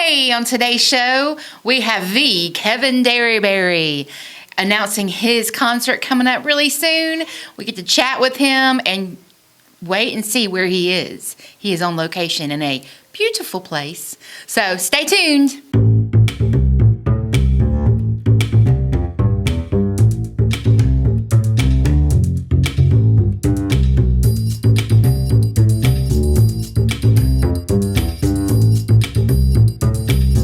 Hey, on today's show, we have the Kevin Derryberry announcing his concert coming up really soon. We get to chat with him and wait and see where he is. He is on location in a beautiful place. So stay tuned.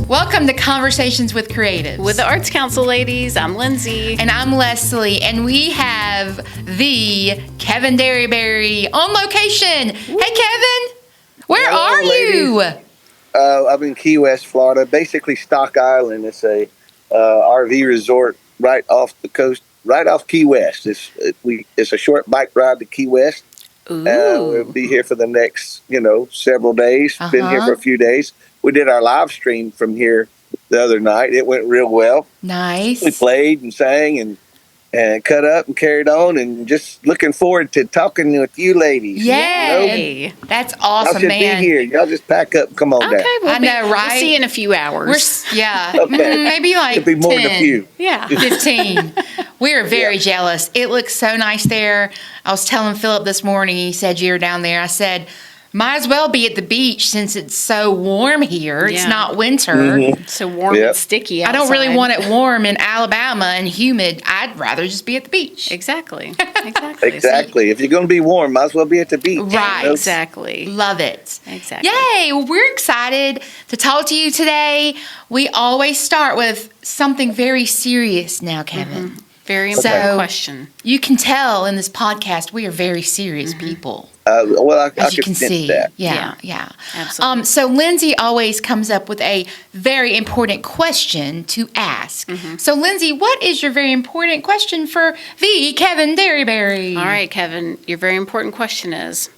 Welcome to Conversations with Creatives. With the Arts Council ladies, I'm Lindsay. And I'm Leslie, and we have the Kevin Derryberry on location. Woo. Hey, Kevin, where are you? I'm in Key West, Florida, basically Stock Island. It's a RV resort right off the coast, right off Key West. It's a short bike ride to Key West. We'll be here for the next, several days. Been here for a few days. We did our live stream from here the other night. It went real well. Nice. We played and sang and cut up and carried on, and just looking forward to talking with you ladies. Yay! That's awesome, y'all should man. be here. Y'all just pack up and come on down. I know, right? We'll see you in a few hours. Maybe like It'll be more 10. than a few. Yeah. 15. We are very jealous. It looks so nice there. I was telling Philip this morning, he said you're down there. I said, might as well be at the beach since it's so warm here. It's not winter. Mm-hmm. So warm and sticky outside. I don't really want it warm in Alabama and humid. I'd rather just be at the beach. Exactly. Exactly. If you're going to be warm, might as well be at the beach. Right. Exactly. Love it. Exactly. Yay. Well, we're excited to talk to you today. We always start with something very serious now, Kevin. Mm-hmm. Very important question. You can tell in this podcast we are very serious people. I As you can can see. that. Yeah. Absolutely. So Lindsay always comes up with a very important question to ask. Mm-hmm. So Lindsay, what is your very important question for the Kevin Derryberry? All right, Kevin, your very important question is,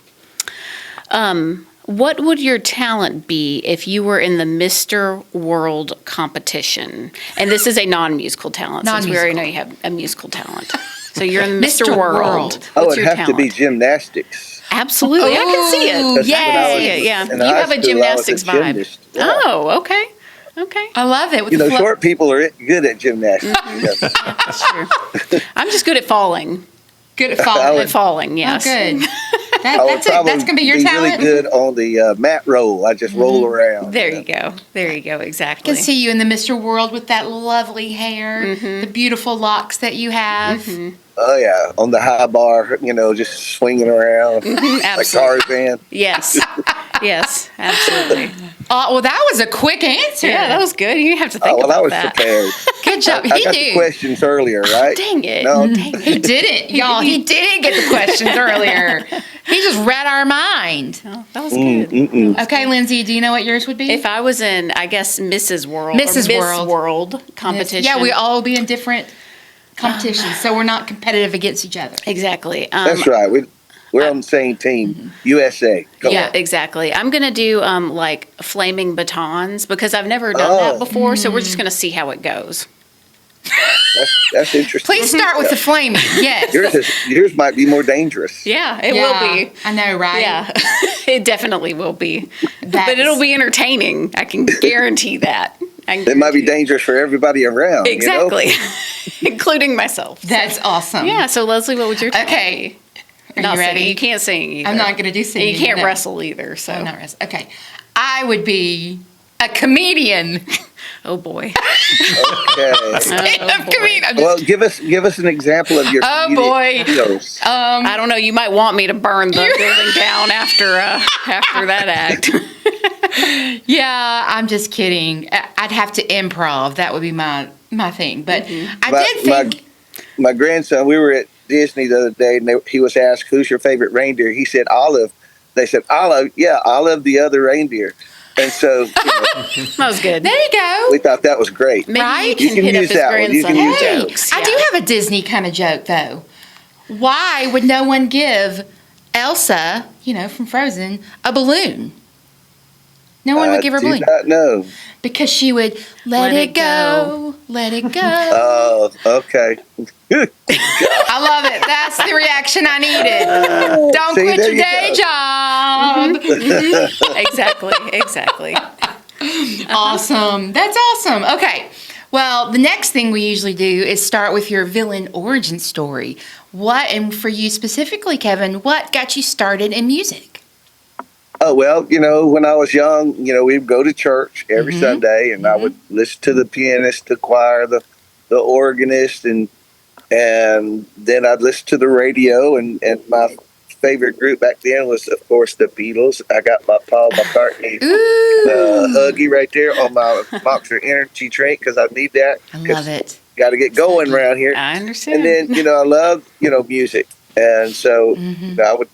what would your talent be if you were in the Mr. World competition? And this is a non-musical talent, since we already know you have a musical talent. So you're in the Mr. World. What's your have talent? to be gymnastics. Absolutely. I can see it. Yay. You have a gymnastics vibe. Yeah. Oh, okay. I love it. Short people are good at gymnastics. Mm-hmm. That's true. I'm just good at falling. Good at falling. Falling, yes. Oh, good. That's going to be your talent? Really good on the mat roll. I just roll around. There you go. Exactly. I can see you in the Mr. World with that lovely hair, the beautiful locks that you have. Mm-hmm. Oh, yeah. On the high bar, just swinging around like Tarzan. Yes. Yes, absolutely. Well, that was a quick answer. Yeah, that was good. You have to think about that. I was prepared. Good job. I got the questions earlier, right? Dang it. No. He didn't, y'all. He didn't get the questions earlier. He just read our mind. Oh, that was good. Okay, Lindsay, do you know what yours would be? If I was in, I guess, Mrs. World. Miss World competition. Yeah, we all be in different competitions, so we're not competitive against each other. Exactly. That's right. We're on the same team. USA. Go on. Exactly. I'm going to do like flaming batons because I've never done that before, so we're just going to see how it goes. That's interesting. Please start with the flaming. Yes. Yours might be more dangerous. Yeah, it will be. I know, right? Yeah, it definitely will be. But it'll be entertaining. I can guarantee that. It might be dangerous for everybody around. Exactly. Including myself. That's awesome. Yeah, so Leslie, what would your talent be? Are you ready? Singing. You can't sing either. I'm not going to do singing. And you can't wrestle either. So. I'm not wrestle. Okay. I would be a comedian. Oh, boy. Okay. Comedian. Well, give us an example of your shows. I don't know. You might want me to burn the building down after that act. Yeah, I'm just kidding. I'd have to improv. That would be my thing. But I did think... My grandson, we were at Disney the other day, and he was asked, who's your favorite reindeer? He said, Olive. They said, Olive? Yeah, Olive the other reindeer. And so... that was good. There you go. We thought that was great. Maybe right? You can hit use up his that one. grandson with jokes. I do have a Disney kind of joke, though. Why would no one give Elsa, from Frozen, a balloon? No one would give her a balloon. I do not know. Because she would let it go, let it go. Oh, okay. I love it. That's the reaction I needed. Don't quit your day job. Exactly. Awesome. That's awesome. Okay. Well, the next thing we usually do is start with your villain origin story. What, and for you specifically, Kevin, what got you started in music? Oh, well, when I was young, we'd go to church every Sunday, and I would listen to the pianist, the choir, the organist, and then I'd listen to the radio, and my favorite group back then was, of course, the Beatles. I got my Paul McCartney Huggy right there on my Monster Energy drink because I need that. I love it. Got to get going around here. I understand. And then, I love, music. And so I would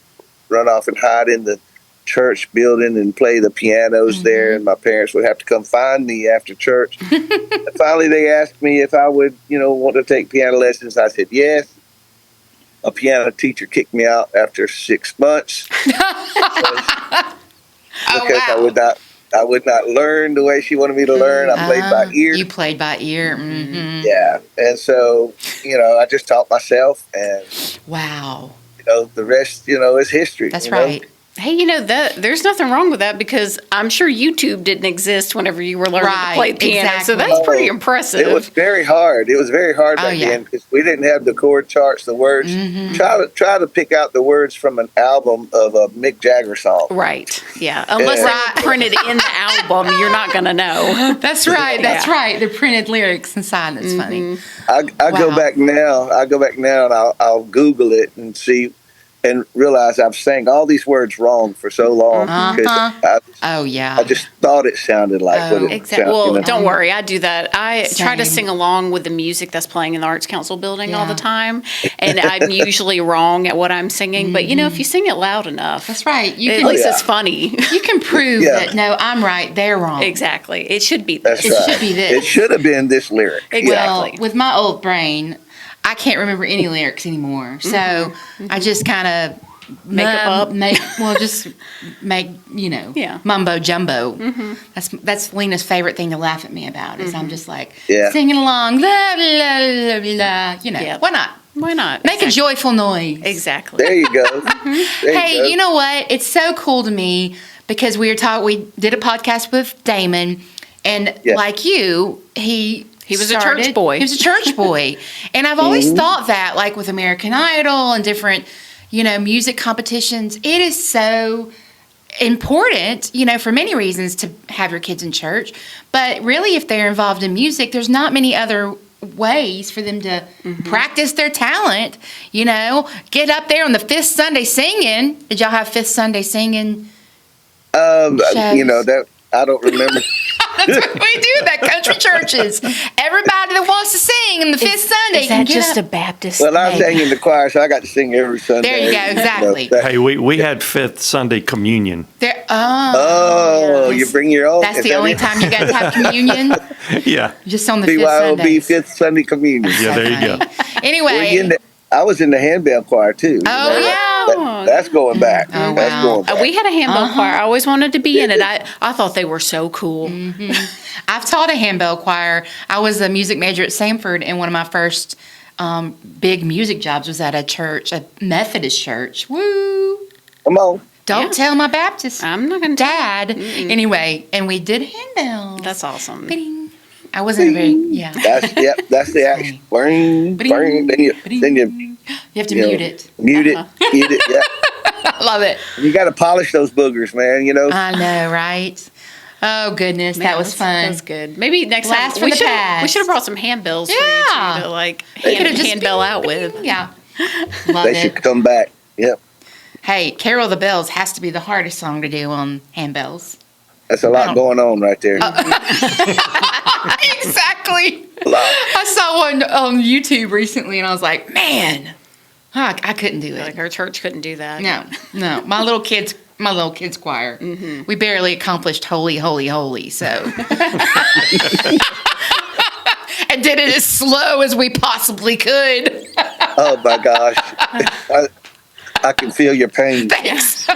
run off and hide in the church building and play the pianos there. And my parents would have to come find me after church. And finally, they asked me if I would, want to take piano lessons. I said, yes. A piano teacher kicked me out after 6 months because I would not learn the way she wanted me to learn. I played by ear. You played by ear. Mm-hmm. Yeah, and so I just taught myself, and wow, the rest is history. That's right. Hey, there's nothing wrong with that because I'm sure YouTube didn't exist whenever you were learning to play piano. Exactly. So that's pretty impressive. It was very hard. It was very hard back then because we didn't have the chord charts, the words. Try to pick out the words from an album of a Mick Jagger song. Right. Yeah. Unless they're printed in the album, you're not going to know. That's right. That's right. The printed lyrics inside. That's funny. I go back now. And I'll Google it and see. And realize I've sang all these words wrong for so long because I just thought it sounded like what it sounded. Well, don't worry, I do that. I try to sing along with the music that's playing in the Arts Council building all the time, and I'm usually wrong at what I'm singing. But if you sing it loud enough, that's right. At least it's funny. You can prove that no, I'm right, they're wrong. Exactly. It should be this. That's right. It should be this. It should have been this lyric. Exactly. Well, with my old brain, I can't remember any lyrics anymore. So I just kind of make up. Just make, mumbo jumbo. That's Lena's favorite thing to laugh at me about is I'm just like singing along, la, la, la, la, why not? Why not? Make a joyful noise. Exactly. There you go. Hey, you know what? It's so cool to me because we did a podcast with Damon, and like you, He was a church boy. He was a church boy. And I've always thought that, like with American Idol and different, music competitions, it is so important, for many reasons to have your kids in church. But really, if they're involved in music, there's not many other ways for them to practice their talent, get up there on the fifth Sunday singing. Did y'all have fifth Sunday singing? That I don't remember. That's what we do at country churches. Everybody that wants to sing on the fifth Sunday. Is that just a Baptist? Well, I sang in the choir, so I got to sing every Sunday. There you go, exactly. Hey, we had fifth Sunday communion. You bring your own. That's the only time you guys have communion? Yeah. Just on the fifth Sunday. BYOB fifth Sunday communion. Yeah, there you go. Anyway. I was in the handbell choir, too. Oh, yeah. That's going back. Oh, That's wow. going back. We had a handbell choir. I always wanted to be in it. I thought they were so cool. I've taught a handbell choir. I was a music major at Samford, and one of my first big music jobs was at a church, a Methodist church. Woo! Come on. Don't tell my Baptist I'm not going to dad. Anyway, and we did handbells. That's awesome. Bing. I wasn't very, That's the action. Bring. Then you have to mute it. Mute it, yeah. I love it. You got to polish those boogers, man, I know, right? Oh, goodness, that was fun. That's good. Maybe next Blast time from the past. we should have brought some handbells for you to handbell out with. Yeah. Love They should come back. Yep. Hey, Carol the Bells has to be the hardest song to do on handbells. That's a lot going on right there. Exactly. I saw one on YouTube recently, and I was like, man, I couldn't do it. Like our church couldn't do that. No. My little kids choir. We barely accomplished holy, holy, holy. So, and did it as slow as we possibly could. Oh my gosh, I can feel your pain. Thanks.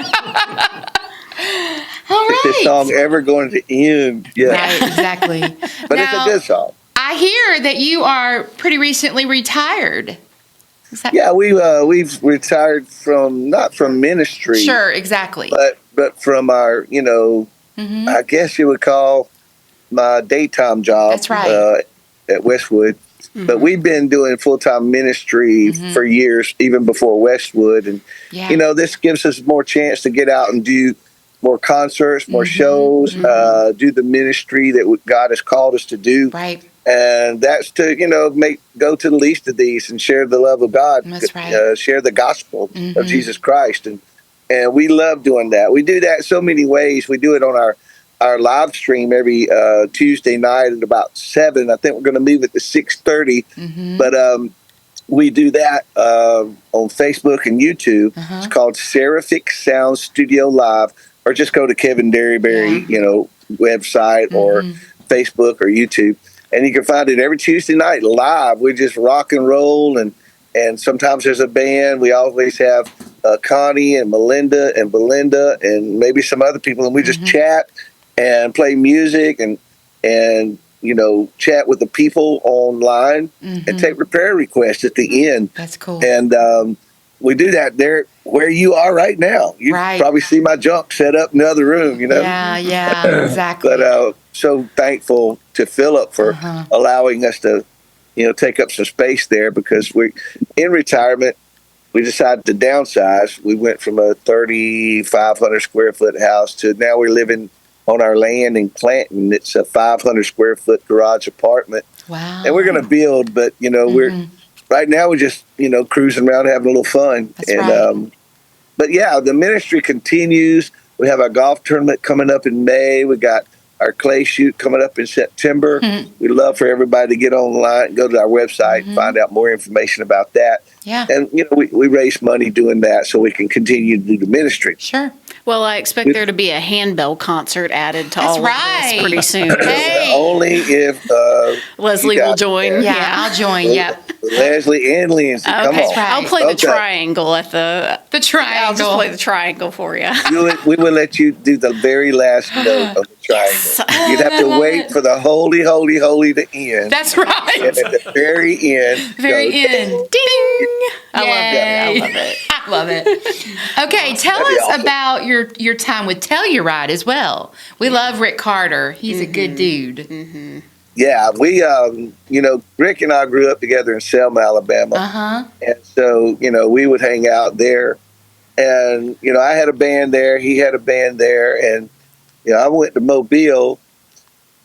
All right. Is this song ever going to end? Yeah. Right, exactly. But it's a good song. I hear that you are pretty recently retired. Yeah, we've retired not from ministry. Sure, exactly. But from our, I guess you would call my daytime job. That's right. At Westwood. But we've been doing full-time ministry for years, even before Westwood. And, this gives us more chance to get out and do more concerts, more shows, do the ministry that God has called us to do. Right. And that's to, go to the least of these and share the love of God. That's right. Share the gospel of Jesus Christ. And we love doing that. We do that so many ways. We do it on our live stream every Tuesday night at about 7. I think we're going to move it to 6:30. But we do that on Facebook and YouTube. It's called Seraphic Sound Studio Live. Or just go to Kevin Derryberry, website or Facebook or YouTube. And you can find it every Tuesday night live. We just rock and roll. And sometimes there's a band. We always have Connie and Melinda and Belinda and maybe some other people. And we just chat and play music and chat with the people online and take prayer requests at the end. That's cool. And we do that there where you are right now. You probably see my junk set up in the other room, Yeah, exactly. But so thankful to Philip for allowing us to, take up some space there, because we're in retirement. We decided to downsize. We went from a 3,500 square foot house to now we're living on our land in Clanton. It's a 500 square foot garage apartment. Wow. And we're going to build, but, we're right now we're just, cruising around having a little fun. That's right. But yeah, the ministry continues. We have our golf tournament coming up in May. We got our clay shoot coming up in September. We'd love for everybody to get online and go to our website and find out more information about that. Yeah. And, we raise money doing that so we can continue to do the ministry. Sure. Well, I expect there to be a handbell concert added to all of this pretty soon. Hey. Only if Leslie will join. Yeah, I'll join. Yep. Leslie and Lindsay. Okay. Come on. right. I'll play the triangle at the triangle. I'll just play the triangle for you. We will let you do the very last note of the triangle. You'd have to wait for the holy, holy, holy to end. That's right. And at the very end. Very end. Ding. I love it. I love it. Okay, tell us awesome. about your time with Telluride as well. We love Rick Carter. He's a good dude. Yeah, we, Rick and I grew up together in Selma, Alabama. And so, we would hang out there. And, I had a band there. He had a band there. And, I went to Mobile.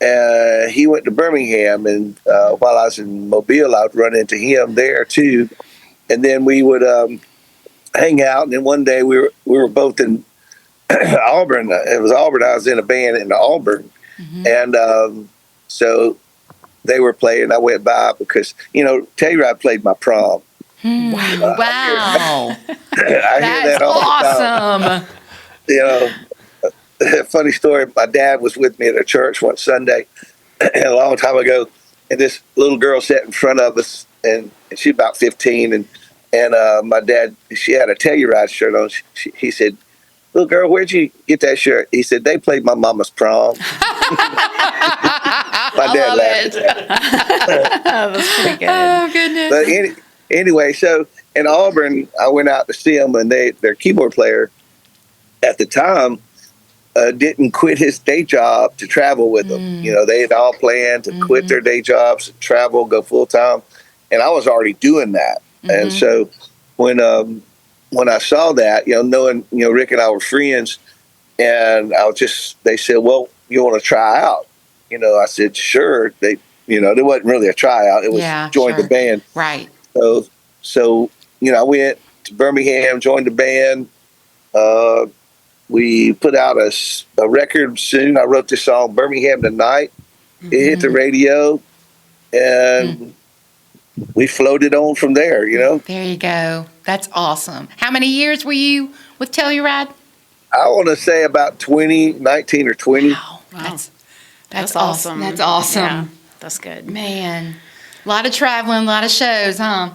And he went to Birmingham. And while I was in Mobile, I would run into him there, too. And then we would hang out. And then one day we were both in Auburn. It was Auburn. I was in a band in Auburn. And so they were playing. I went by because, Telluride played my prom. Wow. I hear that all awesome. the time. Funny story. My dad was with me at a church one Sunday a long time ago. And this little girl sat in front of us, and she's about 15. And my dad, she had a Telluride shirt on. He said, "Little girl, where'd you get that shirt?" He said, "They played my mama's prom." My dad laughed at that. That's pretty good. Oh, goodness. But anyway, so in Auburn, I went out to see them, and their keyboard player at the time didn't quit his day job to travel with them. They had all planned to quit their day jobs, travel, go full time, and I was already doing that. And so when I saw that, knowing, Rick and I were friends, and they said, "Well, you want to try out?" I said, "Sure." There wasn't really a tryout. It was join the band. Right. So, I went to Birmingham, joined the band. We put out a record soon. I wrote this song, Birmingham Tonight. It hit the radio, and we floated on from there, There you go. That's awesome. How many years were you with Telluride? I want to say about 19 or 20. Wow. That's awesome. That's awesome. Yeah, that's good. Man, a lot of traveling, a lot of shows, huh?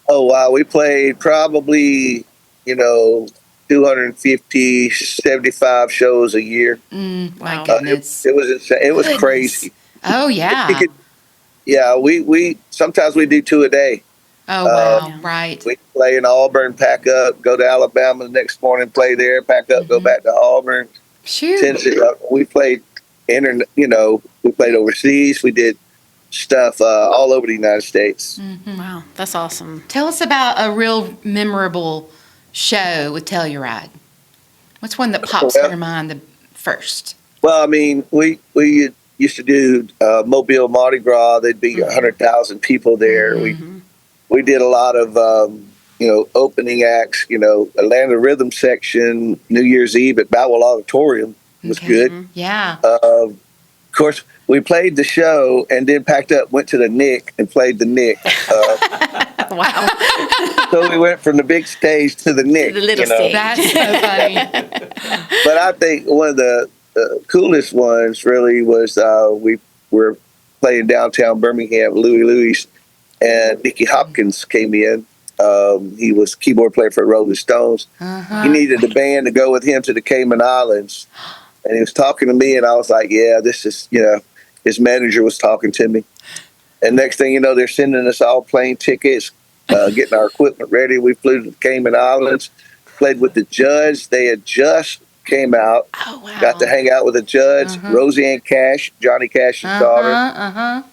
Oh, wow. We played probably, 250, 75 shows a year. My goodness. It was insane. It was crazy. Oh, yeah. Yeah, we sometimes we do 2 a day. Oh, wow. Right. We play in Auburn, pack up, go to Alabama the next morning, play there, pack up, go back to Auburn. Shoot. Tennessee. We played We played overseas. We did stuff all over the United States. Wow, that's awesome. Tell us about a real memorable show with Telluride. What's one that pops in your mind the first? Well, I mean, we used to do Mobile Mardi Gras. There'd be 100,000 people there. We did a lot of opening acts. Atlanta Rhythm section, New Year's Eve at Bowell Auditorium was good. Yeah. Of course, we played the show and then packed up, went to the Nick and played the Nick. Wow. So we went from the big stage to the Nick. The little stage. That's so funny. But I think one of the coolest ones really was we were playing downtown Birmingham, Louis, and Nicky Hopkins came in. He was keyboard player for Rolling Stones. He needed a band to go with him to the Cayman Islands. And he was talking to me, and I was like, yeah, this is, his manager was talking to me. And next thing you know, they're sending us all plane tickets, getting our equipment ready. We flew to the Cayman Islands, played with the Judds. They had just came out. Oh, wow. Got to hang out with the Judds, Roseanne Cash, Johnny Cash's daughter.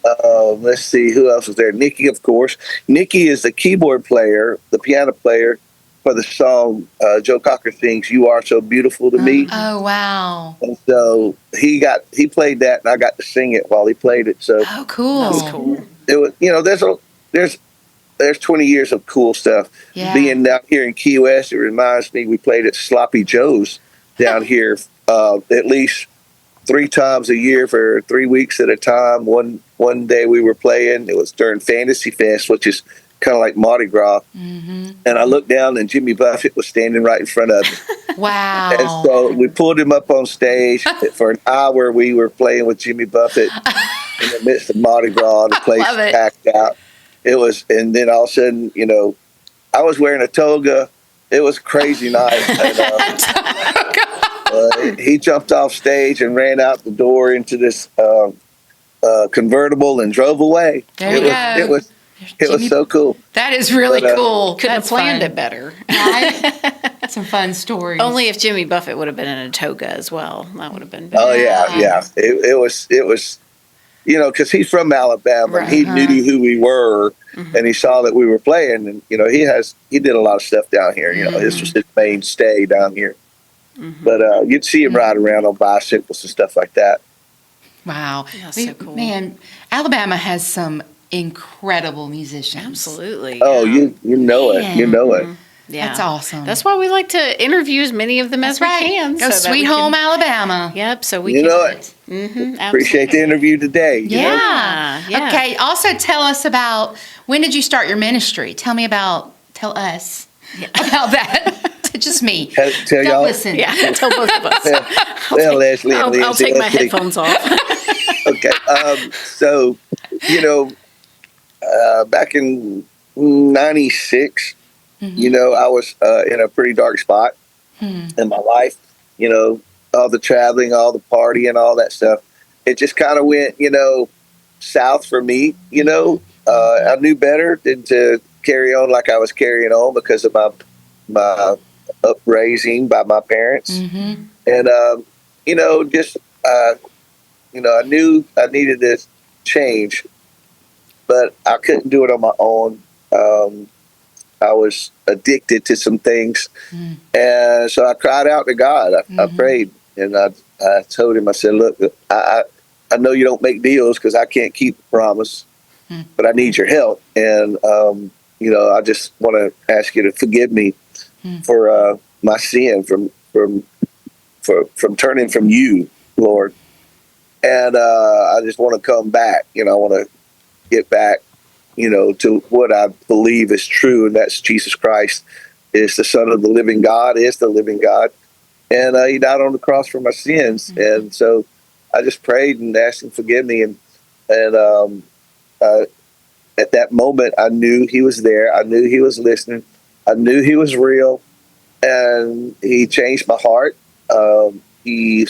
Let's see, who else was there? Nikki, of course. Nikki is the keyboard player, the piano player for the song Joe Cocker sings, "You Are So Beautiful to Me." Oh, wow. And so he played that, and I got to sing it while he played it. So Oh, cool. That's cool. it was, there's 20 years of cool stuff. Yeah. Being down here in Key West, it reminds me we played at Sloppy Joe's down here at least 3 times a year for 3 weeks at a time. One day we were playing, it was during Fantasy Fest, which is kind of like Mardi Gras. And I looked down and Jimmy Buffett was standing right in front of me. Wow. And so we pulled him up on stage. For an hour we were playing with Jimmy Buffett in the midst of Mardi Gras. The place love it. packed out. It was, and then all of a sudden, I was wearing a toga. It was a crazy night. And, he jumped off stage and ran out the door into this convertible and drove away. There you go. It was so cool. That is really cool. Couldn't have That's planned fun. it better. Right? Some fun stories. Only if Jimmy Buffett would have been in a toga as well. That would have been better. Oh yeah. It was, because he's from Alabama. Right. And he knew who we were, and he saw that we were playing, and he did a lot of stuff down here. This was his mainstay down here. But you'd see him ride around on bicycles and stuff like that. Wow. That's so cool. Man, Alabama has some incredible musicians. Absolutely. Oh, you know it. You know it. Yeah. That's awesome. That's why we like to interview as many of them as we can. Go so that Sweet we Home can, Alabama. Yep. So we You can. know it. Appreciate the interview today. you know? Yeah. Yeah. Okay. Also, tell us about, when did you start your ministry? Tell us about that. Just me. Tell Don't y'all. listen. Yeah. Tell both of us. Well, Leslie and I'll Lindsay, take my Leslie. headphones off. Okay. So, back in '96, I was in a pretty dark spot in my life. All the traveling, all the partying, all that stuff. It just kind of went, south for me. I knew better than to carry on like I was carrying on because of my upraising by my parents. And, I knew I needed to change, but I couldn't do it on my own. I was addicted to some things. And so I cried out to God. I prayed, and I told him, I said, look, I know you don't make deals because I can't keep a promise, but I need your help. And, I just want to ask you to forgive me for my sin, from turning from you, Lord. And I just want to come back. I want to get back, to what I believe is true, and that's Jesus Christ is the Son of the living God, is the living God. And he died on the cross for my sins. And so I just prayed and asked him to forgive me. And at that moment, I knew he was there. I knew he was listening. I knew he was real. And he changed my heart. He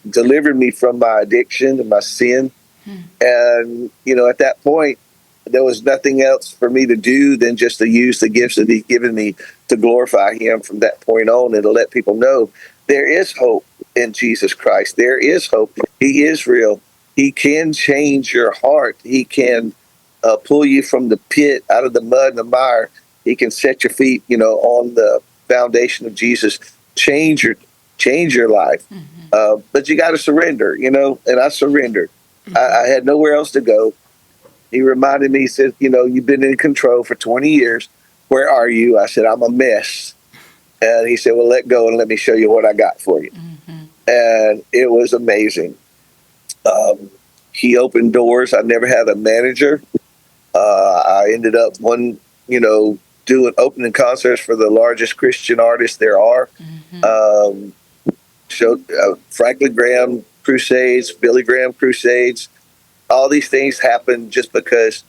delivered me from my addiction and my sin. And, at that point, there was nothing else for me to do than just to use the gifts that he's given me to glorify him from that point on, and to let people know there is hope in Jesus Christ. There is hope. He is real. He can change your heart. He can pull you from the pit, out of the mud and the mire. He can set your feet, on the foundation of Jesus. Change your life. But you got to surrender, and I surrendered. I had nowhere else to go. He reminded me, he said, you've been in control for 20 years. Where are you? I said, I'm a mess. And he said, well, let go and let me show you what I got for you. And it was amazing. He opened doors. I never had a manager. I ended up doing opening concerts for the largest Christian artists there are. Showed Franklin Graham crusades, Billy Graham crusades. All these things happened just because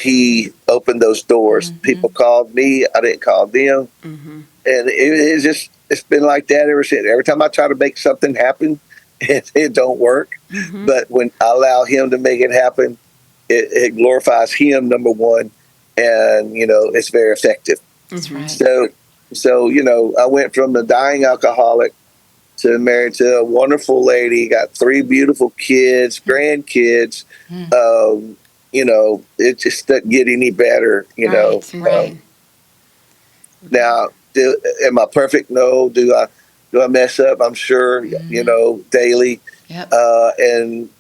he opened those doors. People called me. I didn't call them. And it's been like that ever since. Every time I try to make something happen, it don't work. But when I allow him to make it happen, it glorifies him, number one, and it's very effective. That's right. So I went from a dying alcoholic to married to a wonderful lady, got 3 beautiful kids, grandkids. It just doesn't get any better, Right. Now, am I perfect? No. Do I mess up? I'm sure, daily. Yep. And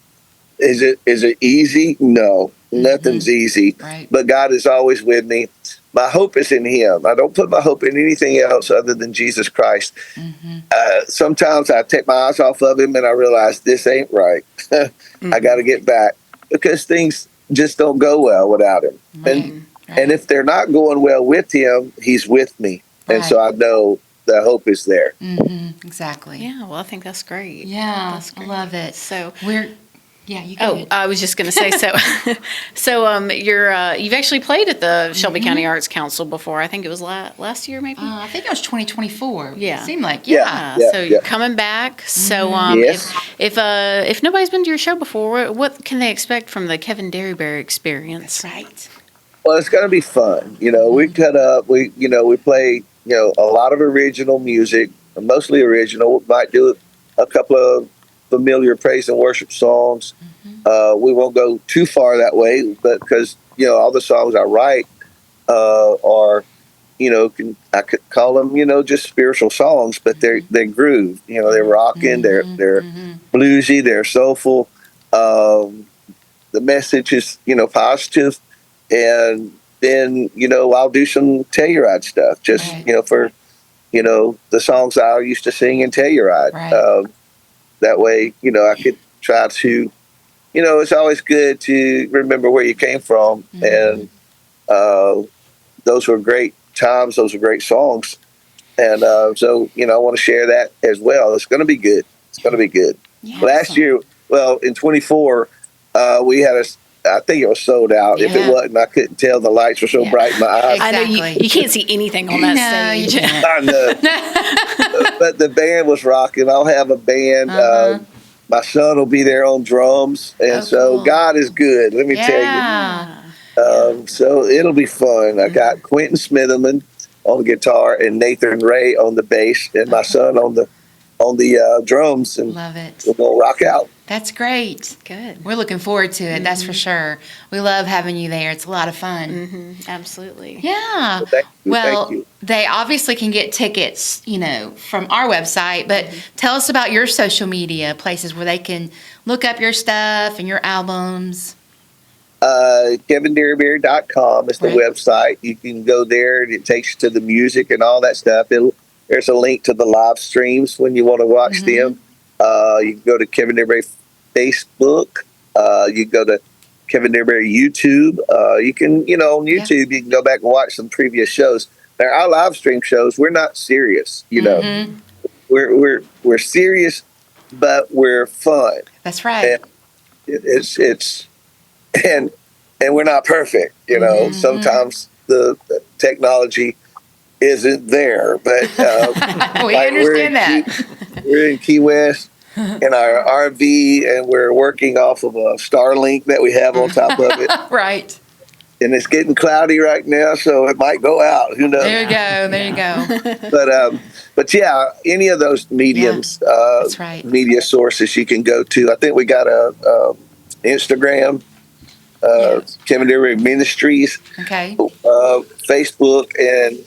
is it easy? No, nothing's easy. Right. But God is always with me. My hope is in Him. I don't put my hope in anything else other than Jesus Christ. Sometimes I take my eyes off of Him and I realize this ain't right. I got to get back because things just don't go well without Him. And if they're not going well with Him, He's with me. And so I know the hope is there. Exactly. Yeah, well, I think that's great. Yeah, That's great. I love it. So you go ahead. I was just going to say, you've actually played at the Shelby County Arts Council before. I think it was last year, maybe. I think it was 2024. Yeah. It seemed like, Yeah. So you're coming back. So Yes. if nobody's been to your show before, what can they expect from the Kevin Derryberry experience? That's right. Well, it's going to be fun. We cut up. We play. A lot of original music, mostly original. We might do a couple of familiar praise and worship songs. We won't go too far that way, but because all the songs I write are, I could call them, just spiritual songs, but they're groove. They're rocking. They're bluesy. They're soulful. The message is positive, and then I'll do some Telluride stuff just for the songs I used to sing in Telluride. Right. That way I could try to it's always good to remember where you came from, and those were great times, those were great songs, and so I want to share that as well. It's going to be good. Yeah, Last year, in 24, we had I think it was sold out. If it wasn't, I couldn't tell. The lights were so bright in my eyes. I know Exactly. you can't see anything on that stage. You can't. I know. But the band was rocking. I'll have a band. My son will be there on drums. And cool. God is good, let me tell you. So it'll be fun. I got Quentin Smitherman on the guitar and Nathan Ray on the bass and my son on the drums. And Love it. we're going to rock out. That's great. Good. We're looking forward to it. That's for sure. We love having you there. It's a lot of fun. Absolutely. Yeah. Thank you. Well, Thank you. they obviously can get tickets, from our website, but tell us about your social media places where they can look up your stuff and your albums. KevinDerryberry.com is the website. You can go there and it takes you to the music and all that stuff. There's a link to the live streams when you want to watch them. You can go to Kevin Derryberry Facebook. You can go to Kevin Derryberry YouTube. You can, on YouTube, you can go back and watch some previous shows. Now, our live stream shows, we're not serious, We're serious, but we're fun. That's right. And and we're not perfect, Sometimes the technology isn't there, but we understand that. We're in Key West in our RV, and we're working off of a Starlink that we have on top of it. Right. And it's getting cloudy right now, so it might go out. Who knows? There you go. But But yeah, any of those mediums, that's right. media sources you can go to. I think we got a Instagram, Kevin Derryberry Ministries, Okay. Facebook, and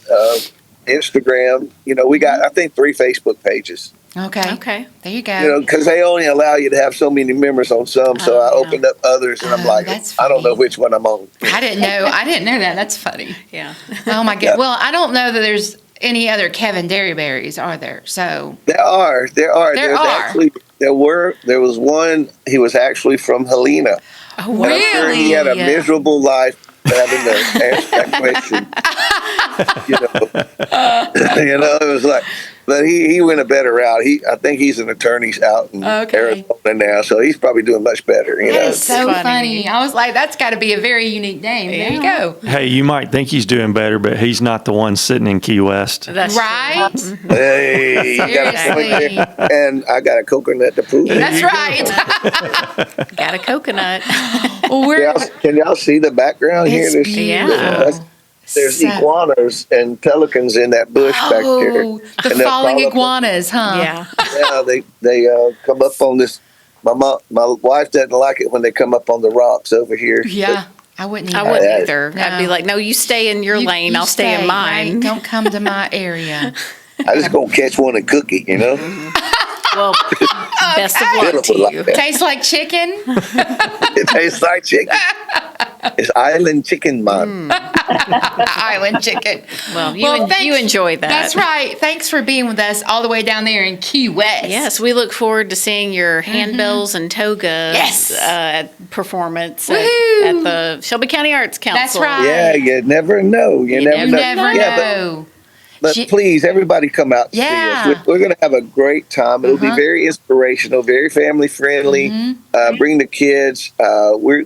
Instagram. You know, we got I think 3 Facebook pages. Okay. Okay. There you go. You know, because they only allow you to have so many members on some. So I opened up others, and I'm like, that's I don't know funny. which one I'm on. I didn't know. I didn't know that. That's funny. Yeah. Oh my God. Well, I don't know that there's any other Kevin Derryberrys, are there? So There are. There There's are. actually there was one. He was actually from Helena. Oh, And I'm sure he had a miserable life having to answer that question. You know, it was like, but he went a better route. I think he's an attorney out in Arizona now, so he's probably doing much better. You that know, is so funny. I was like, that's got to be a very unique name. There you go. Hey, you might think he's doing better, but he's not the one sitting in Key West. That's Right? hey, you got a point Seriously. there. And I got a coconut to prove it. That's right. true. Got a coconut. Well, Can y'all see the background here? it's There's- beautiful. There's So- iguanas and pelicans in that bush back there. Oh, the And they'll falling crawl up- iguanas, huh? Yeah. Yeah, they come up on this. My wife doesn't like it when they come up on the rocks over here. Yeah. I wouldn't I either. wouldn't Yeah. either. I'd be No. like, no, you stay in your lane. You I'll stay in mine. right? Don't come to my area. I just gonna catch one and cook it, you know. Well, best of luck to Pitiful like you. that. Tastes like chicken. It tastes like chicken. It's island chicken, man. Island chicken. Well, thanks- you enjoy that. That's right. Thanks for being with us all the way down there in Key West. Yes, we look forward to seeing your handbells and togas Yes. performance Woohoo. at the Shelby County Arts Council. That's right. Yeah, you never know. You never You know. never Yeah, know. but She- please, everybody, come out to see Yeah. us. We're gonna have a great time. It'll be very inspirational, very family friendly. Bring the kids.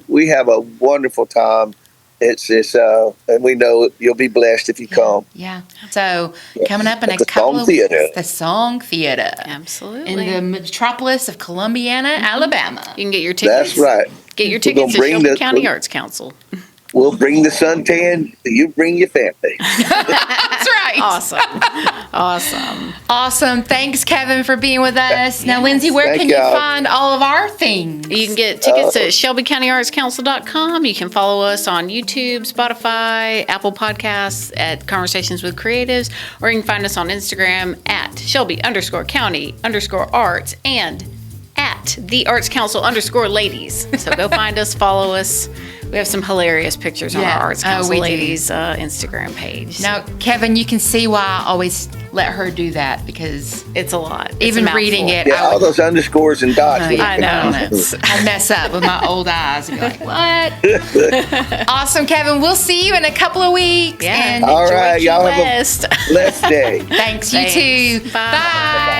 We have a wonderful time. It's and we know you'll be blessed if you come. Yeah. So coming up in a At the couple Song of Theater. weeks, the Song Theater Absolutely. in the metropolis of Columbiana, Alabama. You can get your tickets. That's right. Get your We're gonna tickets at bring Shelby the- County Arts Council. We'll bring the suntan. You bring your family. That's right. Awesome. Awesome. Awesome. Thanks, Kevin, for being with us. Now, Lindsay, where Thank can you y'all. find all of our things? You can get tickets at ShelbyCountyArtsCouncil.com. You can follow us on YouTube, Spotify, Apple Podcasts at Conversations with Creatives, or you can find us on Instagram at Shelby_County_Arts and at the Arts Council _ladies. So go find us, follow us. We have some hilarious pictures on Yeah. our Arts Oh, Council we do. ladies Instagram page. Now, Kevin, you can see why I always let her do that because It's a lot. It's even a reading mouthful. it, Yeah, I all would those underscores and dots. Oh, with yeah, it. I know. I'd mess up with my old eyes and be like, what? Awesome, Kevin. We'll see you in a couple of weeks. Yeah. And All enjoy right, Key y'all have a West. blessed day. Thanks, you Thanks. too. Bye. Bye.